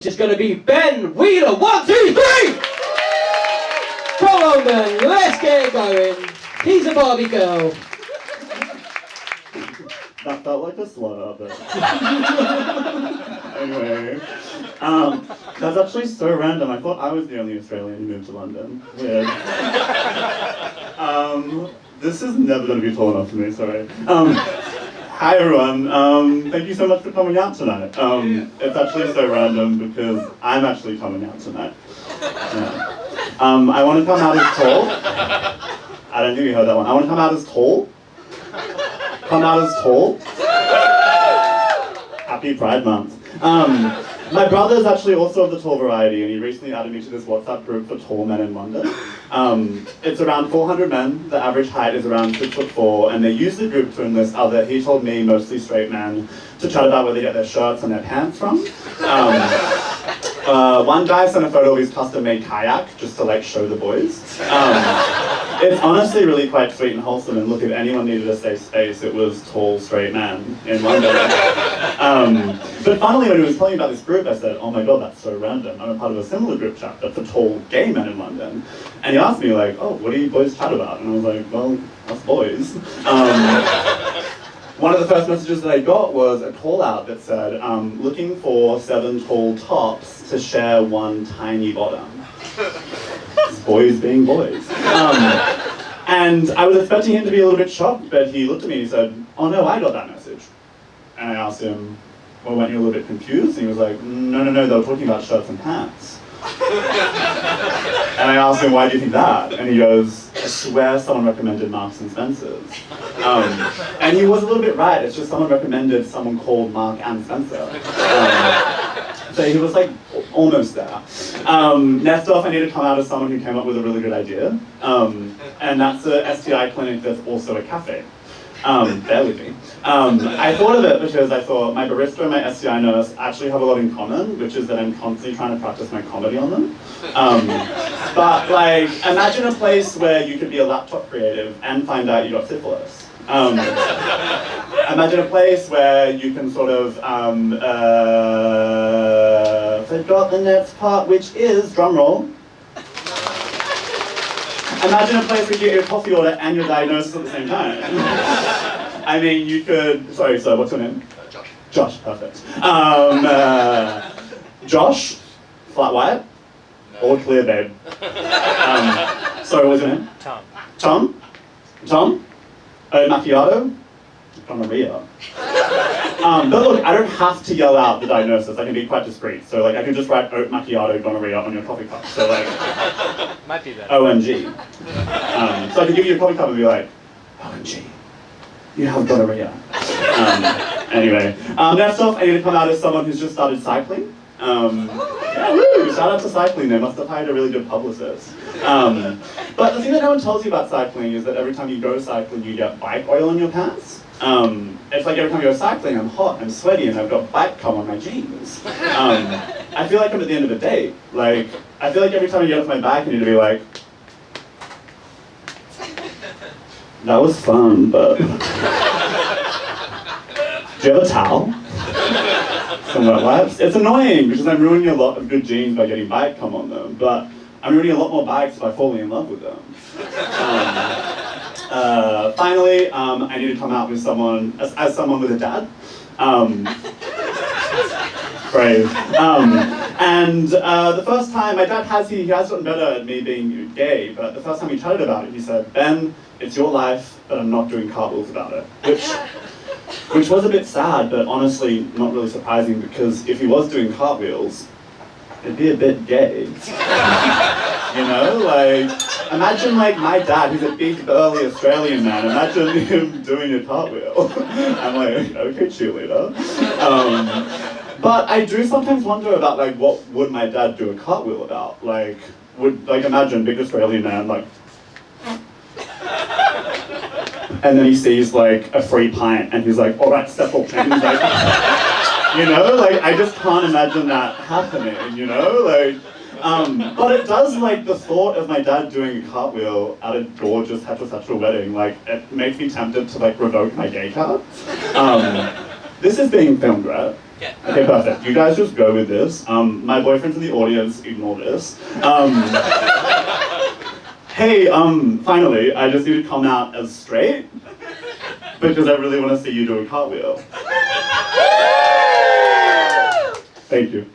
It's going to be Ben Wheeler. 1, 2, 3! Come on, Ben, let's get it going. He's a Barbie girl. That felt like a slur, but anyway. That's actually so random. I thought I was the only Australian who moved to London. Weird. This is never going to be tall enough for me, sorry. Hi everyone, thank you so much for coming out tonight. It's actually so random because I'm actually coming out tonight. Yeah. I want to come out as tall. I don't think you heard that one. I want to come out as tall. Come out as tall. Happy Pride Month. My brother is actually also of the tall variety, and he recently added me to this WhatsApp group for tall men in London. It's around 400 men, the average height is around 6'4", and they use the group to enlist other, he told me, mostly straight men, to chat about where they get their shirts and their pants from. One guy sent a photo of his custom-made kayak, just to like show the boys. It's honestly really quite sweet and wholesome, and look, if anyone needed a safe space, it was tall, straight man in London. But finally, when he was telling me about this group, I said, oh my god, that's so random. I'm a part of a similar group chat, but for tall gay men in London. And he asked me, like, oh, what do you boys chat about? And I was like, well, us boys. One of the first messages that I got was a call out that said, looking for 7 tall tops to share one tiny bottom. Boys being boys. And I was expecting him to be a little bit shocked, but he looked at me and he said, oh no, I got that message. And I asked him, well, weren't you a little bit confused? And he was like, no, they were talking about shirts and pants. And I asked him, why do you think that? And he goes, I swear someone recommended Marks and Spencer's. And he was a little bit right, it's just someone recommended someone called Mark and Spencer. So he was like almost there. Next off, I need to come out as someone who came up with a really good idea. And that's a STI clinic that's also a cafe. Bear with me. I thought of it because I thought my barista and my STI nurse actually have a lot in common, which is that I'm constantly trying to practice my comedy on them. But like, imagine a place where you could be a laptop creative and find out you got syphilis. Imagine a place where you can sort of, forgot the next part, which is, drum roll. Imagine a place where you get your coffee order and your diagnosis at the same time. I mean, you could, sorry, sir, what's your name? Josh. Josh, perfect. Josh, flat white, or clear babe? Sorry, what's your name? Tom. Tom? Tom? Macchiato? Gonorrhea. But look, I don't have to yell out the diagnosis. I can be quite discreet. So like, I can just write oat macchiato gonorrhea on your coffee cup. So like, Might be better. OMG. So I can give you a coffee cup and be like, OMG, you have gonorrhea. Anyway, next off, I need to come out as someone who's just started cycling. Yeah, woo! Shout out to cycling, they must have hired a really good publicist. But the thing that no one tells you about cycling is that every time you go cycling, you get bike oil on your pants. It's like every time you go cycling, I'm hot, I'm sweaty, and I've got bike cum on my jeans. I feel like I'm at the end of a date. Like, I feel like every time I get off my bike, I need to be like, that was fun, but do you have a towel? Some wet wipes? It's annoying because I'm ruining a lot of good jeans by getting bike cum on them, but I'm ruining a lot more bikes by falling in love with them. Finally, I need to come out with someone, as someone with a dad. Brave. And the first time, my dad he has gotten better at me being gay, but the first time we chatted about it, he said, Ben, it's your life, but I'm not doing cartwheels about it. Which was a bit sad, but honestly not really surprising, because if he was doing cartwheels, it'd be a bit gay. You know, like, imagine like my dad, who's a big burly Australian man, imagine him doing a cartwheel. I'm like, okay, cheerleader. But I do sometimes wonder about like, what would my dad do a cartwheel about? Like, imagine big Australian man, like, and then he sees like a free pint and he's like, all right, step up. And he's like, you know, like I just can't imagine that happening, you know, like, but it does, like, the thought of my dad doing a cartwheel at a gorgeous heterosexual wedding, like, it makes me tempted to like revoke my gay card. This is being filmed, right? Okay, perfect. You guys just go with this. My boyfriend's in the audience, ignore this. Hey, finally, I just need to come out as straight because I really want to see you do a cartwheel. Thank you.